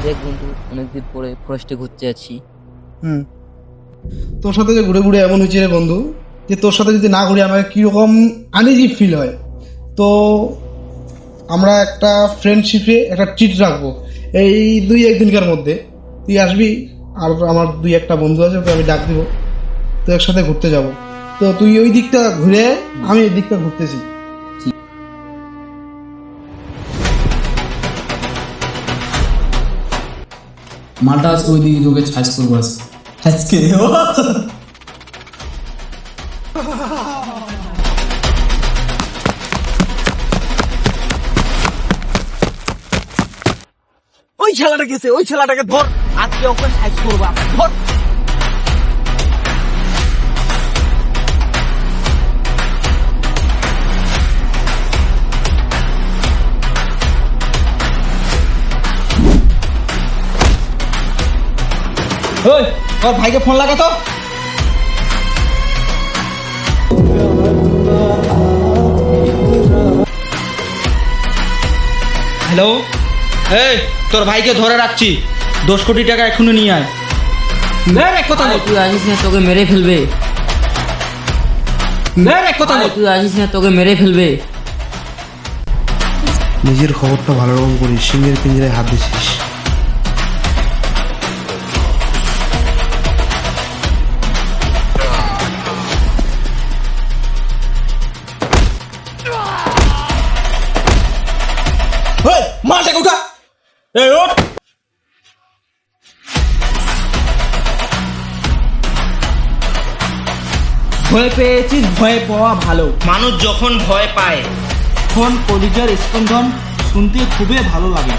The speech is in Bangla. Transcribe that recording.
দেখ বন্ধু, অনেকদিন পরে ফরেস্টে ঘুরতে যাচ্ছি। তোর সাথে যে ঘুরে ঘুরে এমন হয়েছে রে বন্ধু, যে তোর সাথে যদি না ঘুরি আমাকে কীরকম আনইজি ফিল হয়। তো আমরা একটা ফ্রেন্ডশিপে একটা ট্রিট রাখবো এই 2-1 দিনকার মধ্যে। তুই আসবি, আর আমার 2-1টা বন্ধু আছে, ওকে আমি ডাক দিব, তো একসাথে ঘুরতে যাব। তো তুই ওই দিকটা ঘুরে, আমি এই দিকটা ঘুরতেছি। মালটা আজকে ওই দিকে তোকে ছাইজ করবো আজকে ওই ছেলেটা গেছে, ওই ছেলেটাকে ধর, আজকে ওকে সাইজ করবো, ধর। ওই তোর ভাইকে ফোন লাগা তো। হ্যালো, এই তোর ভাইকে ধরে রাখছি, 10 কোটি টাকা এখনো নিয়ে আয়। কথা বল, তুই আসিস না, তোকে মেরে ফেলবে। কথা বল। তুই আসিস না, তোকে মেরে ফেলবে। নিজের খবরটা ভালো রকম করিস, সিংহের পিঞ্জরায় হাত দিছিস। মার টাকা উঠা। এই ওঠ। ভয় পেয়েছিস, ভয়ে পাওয়া ভালো। মানুষ যখন ভয় পায় তখন কলিজার স্পন্দন শুনতে খুবই ভালো লাগে।